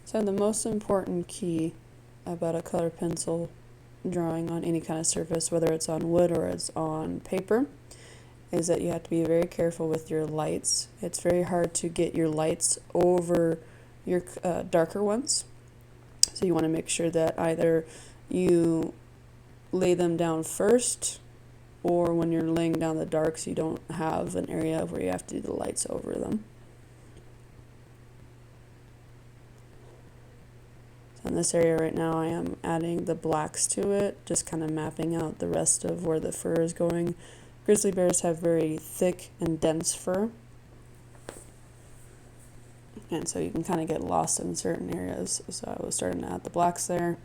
So the most important key about a color pencil drawing on any kind of surface, whether it's on wood or it's on paper, is that you have to be very careful with your lights. It's very hard to get your lights over your darker ones. So you want to make sure that either you lay them down first, or when you're laying down the darks, you don't have an area where you have to do the lights over them. So in this area right now, I am adding the blacks to it, just kind of mapping out the rest of where the fur is going. Grizzly bears have very thick and dense fur, and so you can kind of get lost in certain areas. So I was starting to add the blacks there,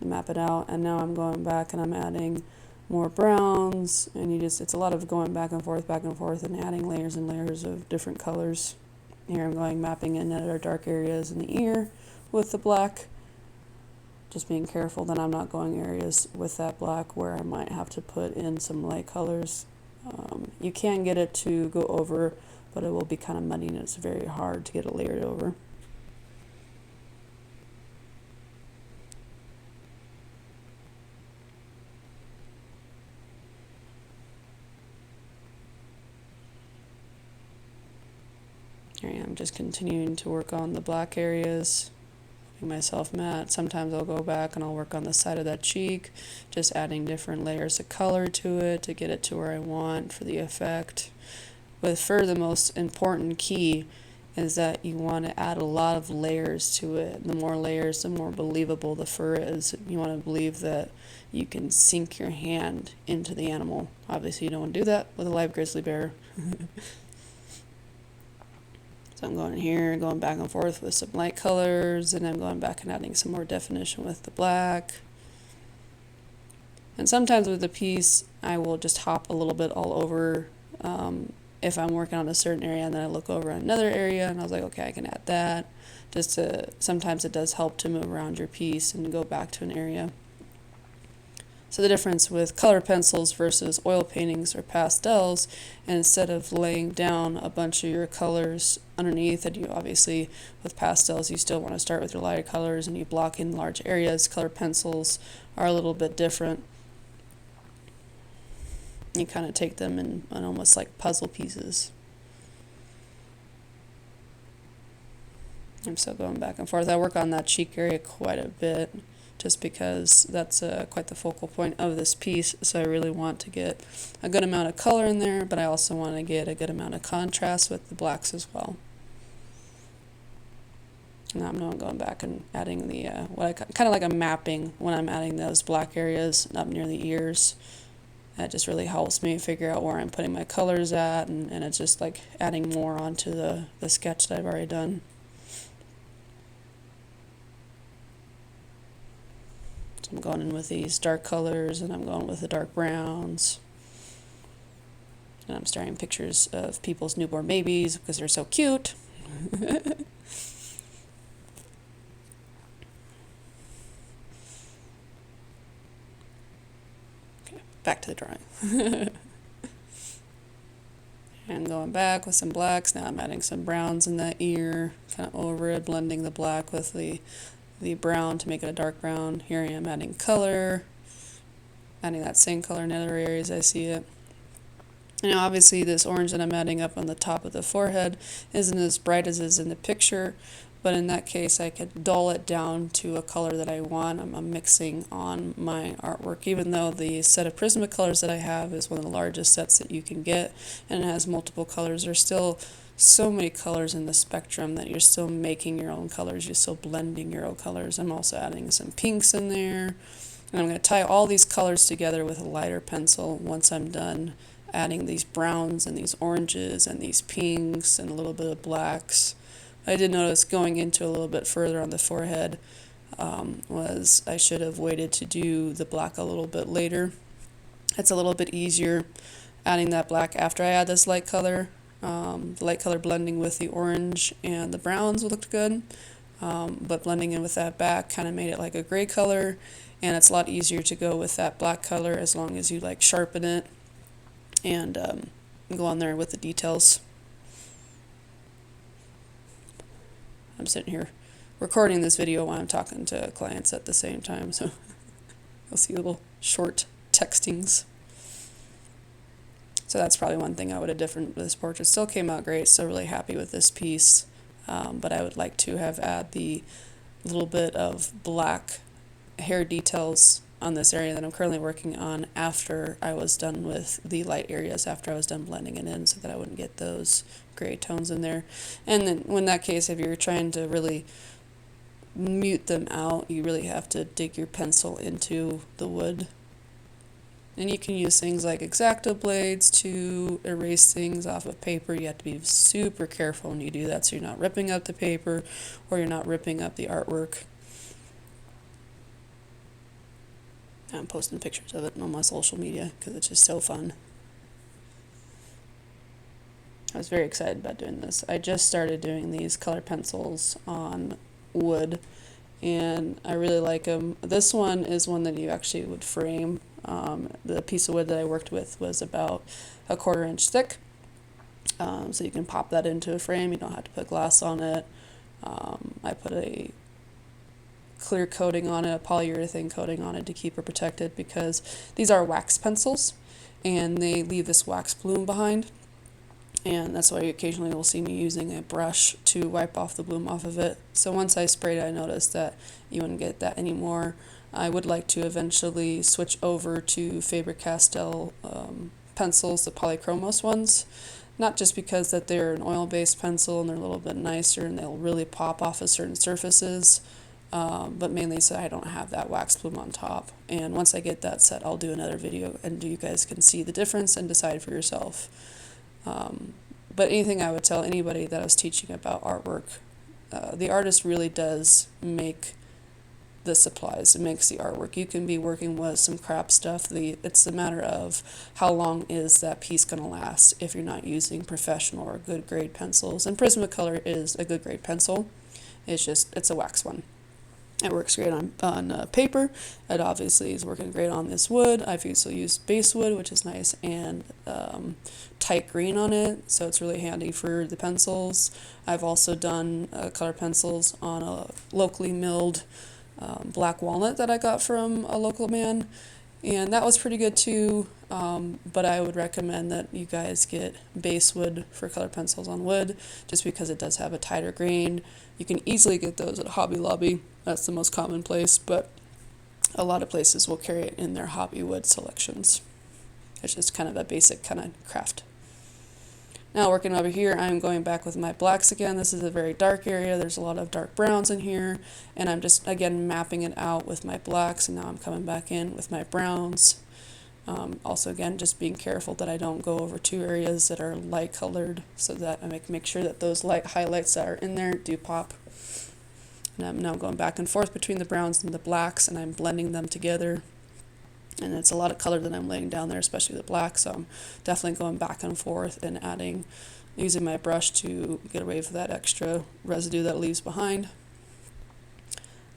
map it out, and now I'm going back and I'm adding more browns, and it's a lot of going back and forth and adding layers and layers of different colors. Here I'm going mapping in at our dark areas in the ear with the black, just being careful that I'm not going areas with that black where I might have to put in some light colors. You can get it to go over, but it will be kind of muddy and it's very hard to get it layered over. Here I am just continuing to work on the black areas, making myself matte. Sometimes I'll go back and I'll work on the side of that cheek, just adding different layers of color to it to get it to where I want for the effect. With fur, the most important key is that you want to add a lot of layers to it. The more layers, the more believable the fur is. You want to believe that you can sink your hand into the animal. Obviously, you don't want to do that with a live grizzly bear. So I'm going in here, going back and forth with some light colors, and I'm going back and adding some more definition with the black. And sometimes with the piece, I will just hop a little bit all over if I'm working on a certain area, and then I look over another area, and I was like, okay, I can add that. Sometimes it does help to move around your piece and go back to an area. So the difference with color pencils versus oil paintings or pastels, and instead of laying down a bunch of your colors underneath, and you obviously with pastels you still want to start with your lighter colors and you block in large areas. Color pencils are a little bit different. You kind of take them in almost like puzzle pieces. I'm still going back and forth. I work on that cheek area quite a bit, just because that's quite the focal point of this piece. So I really want to get a good amount of color in there, but I also want to get a good amount of contrast with the blacks as well. Now I'm going back and adding the kind of like a mapping when I'm adding those black areas up near the ears. That just really helps me figure out where I'm putting my colors at, and it's just like adding more onto the sketch that I've already done. I'm going in with these dark colors, and I'm going with the dark browns. And I'm starting pictures of people's newborn babies because they're so cute. Okay, back to the drawing. And going back with some blacks. Now I'm adding some browns in that ear, kind of over it, blending the black with the brown to make it a dark brown. Here I am adding color, adding that same color in other areas I see it. And now obviously this orange that I'm adding up on the top of the forehead isn't as bright as is in the picture, but in that case I could dull it down to a color that I want. I'm mixing on my artwork, even though the set of prismacolors that I have is one of the largest sets that you can get, and it has multiple colors. There's still so many colors in the spectrum that you're still making your own colors, you're still blending your own colors. I'm also adding some pinks in there, and I'm going to tie all these colors together with a lighter pencil once I'm done adding these browns and these oranges and these pinks and a little bit of blacks. I did notice going into a little bit further on the forehead was I should have waited to do the black a little bit later. It's a little bit easier adding that black after I add this light color. The light color blending with the orange and the browns looked good, but blending in with that back kind of made it like a gray color, and it's a lot easier to go with that black color as long as you like sharpen it and go on there with the details. I'm sitting here recording this video while I'm talking to clients at the same time, so you'll see little short textings. So that's probably one thing I would have different with this portrait. Still came out great, still really happy with this piece, but I would like to have add the little bit of black hair details on this area that I'm currently working on after I was done with the light areas, after I was done blending it in, so that I wouldn't get those gray tones in there. And then in that case, if you're trying to really mute them out, you really have to dig your pencil into the wood. And you can use things like X-Acto blades to erase things off of paper. You have to be super careful when you do that, so you're not ripping up the paper or you're not ripping up the artwork. I'm posting pictures of it on my social media because it's just so fun. I was very excited about doing this. I just started doing these color pencils on wood, and I really like them. This one is one that you actually would frame. The piece of wood that I worked with was about 1/4 inch thick, so you can pop that into a frame. You don't have to put glass on it. I put a clear coating on it, a polyurethane coating on it to keep it protected, because these are wax pencils and they leave this wax bloom behind, and that's why occasionally you'll see me using a brush to wipe off the bloom off of it. So once I sprayed it, I noticed that you wouldn't get that anymore. I would like to eventually switch over to Faber-Castell pencils, the polychromos ones, not just because that they're an oil-based pencil and they're a little bit nicer and they'll really pop off of certain surfaces, but mainly so I don't have that wax bloom on top. And once I get that set, I'll do another video and you guys can see the difference and decide for yourself. But anything I would tell anybody that I was teaching about artwork, the artist really does make the supplies. It makes the artwork. You can be working with some crap stuff. It's a matter of how long is that piece going to last if you're not using professional or good grade pencils. And Prismacolor is a good grade pencil. It's a wax one. It works great on paper. It obviously is working great on this wood. I've also used base wood, which is nice, and tight green on it, so it's really handy for the pencils. I've also done color pencils on a locally milled black walnut that I got from a local man, and that was pretty good too, but I would recommend that you guys get base wood for color pencils on wood, just because it does have a tighter grain. You can easily get those at Hobby Lobby. That's the most common place, but a lot of places will carry it in their hobby wood selections. It's just kind of a basic kind of craft. Now working over here, I'm going back with my blacks again. This is a very dark area. There's a lot of dark browns in here, and I'm just, again, mapping it out with my blacks, and now I'm coming back in with my browns. Also, again, just being careful that I don't go over two areas that are light colored, so that I make sure that those light highlights that are in there do pop. And I'm now going back and forth between the browns and the blacks, and I'm blending them together. And it's a lot of color that I'm laying down there, especially the black, so I'm definitely going back and forth and using my brush to get away with that extra residue that it leaves behind.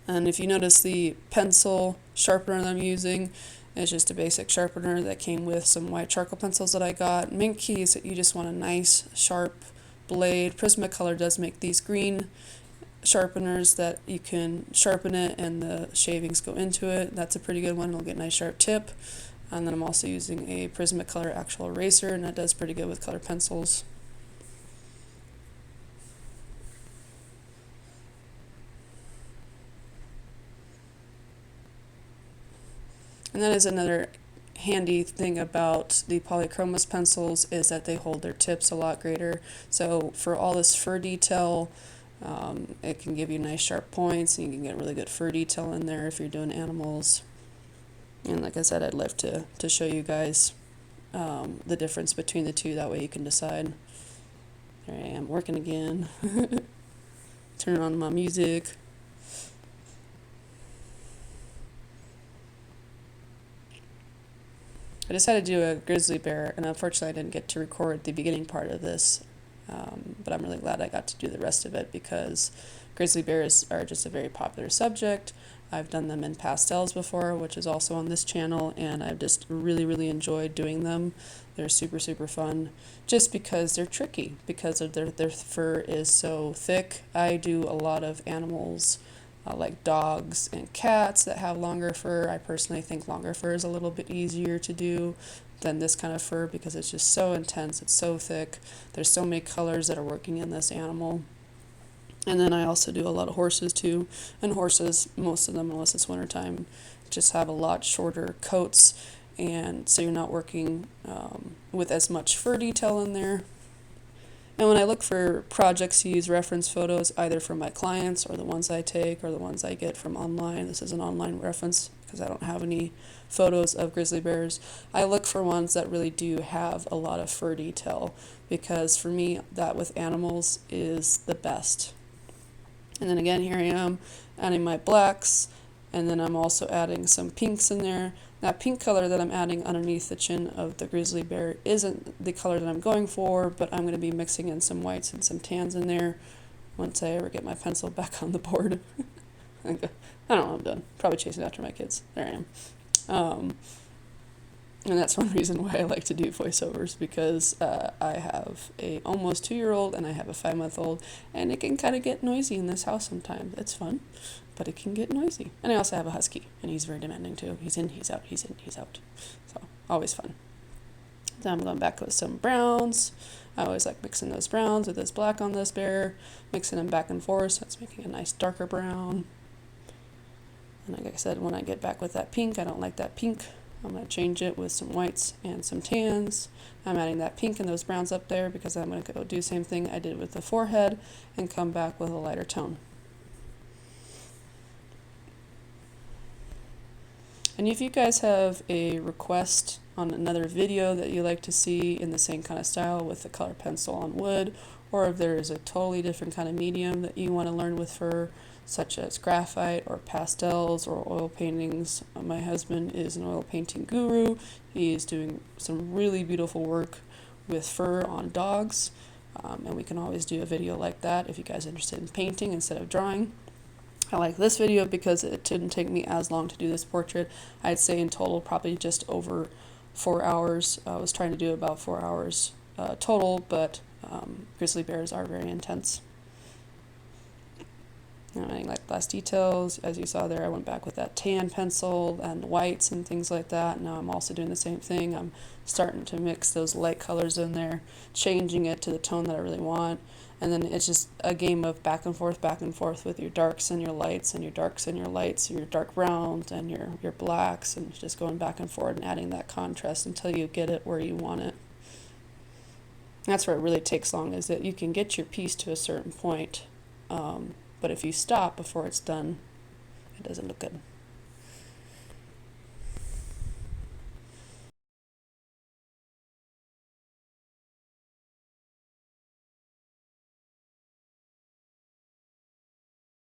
And if you notice, the pencil sharpener that I'm using is just a basic sharpener that came with some white charcoal pencils that I got. Main key is that you just want a nice sharp blade. Prismacolor does make these green sharpeners that you can sharpen it and the shavings go into it. That's a pretty good one. It'll get a nice sharp tip. And then I'm also using a Prismacolor actual eraser, and that does pretty good with color pencils. And that is another handy thing about the polychromos pencils, is that they hold their tips a lot greater. So for all this fur detail, it can give you nice sharp points, and you can get really good fur detail in there if you're doing animals. And like I said, I'd love to show you guys the difference between the two. That way you can decide. There I am working again. Turning on my music. I decided to do a grizzly bear, and unfortunately I didn't get to record the beginning part of this, but I'm really glad I got to do the rest of it, because grizzly bears are just a very popular subject. I've done them in pastels before, which is also on this channel, and I've just really enjoyed doing them. They're super, super fun just because they're tricky, because of their fur is so thick. I do a lot of animals like dogs and cats that have longer fur. I personally think longer fur is a little bit easier to do than this kind of fur because it's just so intense, it's so thick. There's so many colors that are working in this animal. And then I also do a lot of horses too. And horses, most of them, unless it's wintertime, just have a lot shorter coats. And so you're not working with as much fur detail in there. And when I look for projects to use reference photos, either from my clients or the ones I take or the ones I get from online, this is an online reference because I don't have any photos of grizzly bears, I look for ones that really do have a lot of fur detail because for me, that with animals is the best. And then again, here I am adding my blacks, and then I'm also adding some pinks in there. That pink color that I'm adding underneath the chin of the grizzly bear isn't the color that I'm going for, but I'm going to be mixing in some whites and some tans in there once I ever get my pencil back on the board. I don't know, I'm done. Probably chasing after my kids. There I am. And that's one reason why I like to do voiceovers, because I have a almost 2-year-old and I have a 5-month-old, and it can kind of get noisy in this house sometimes. It's fun, but it can get noisy. And I also have a husky, and he's very demanding too. He's in, he's out, he's in, he's out. So always fun. Then I'm going back with some browns. I always like mixing those browns with this black on this bear, mixing them back and forth, so it's making a nice darker brown. And like I said, when I get back with that pink, I don't like that pink. I'm going to change it with some whites and some tans. I'm adding that pink and those browns up there because I'm going to go do the same thing I did with the forehead and come back with a lighter tone. And if you guys have a request on another video that you like to see in the same kind of style with the color pencil on wood, or if there is a totally different kind of medium that you want to learn with fur, such as graphite or pastels or oil paintings. My husband is an oil painting guru. He is doing some really beautiful work with fur on dogs, and we can always do a video like that if you guys are interested in painting instead of drawing. I like this video because it didn't take me as long to do this portrait. I'd say in total probably just over 4 hours. I was trying to do about 4 hours total, but grizzly bears are very intense. And I like last details. As you saw there, I went back with that tan pencil and whites and things like that. Now I'm also doing the same thing. I'm starting to mix those light colors in there, changing it to the tone that I really want. And then it's just a game of back and forth with your darks and your lights and your darks and your lights, your dark browns and your blacks, and just going back and forth and adding that contrast until you get it where you want it. That's where it really takes long, is that you can get your piece to a certain point, but if you stop before it's done, it doesn't look good.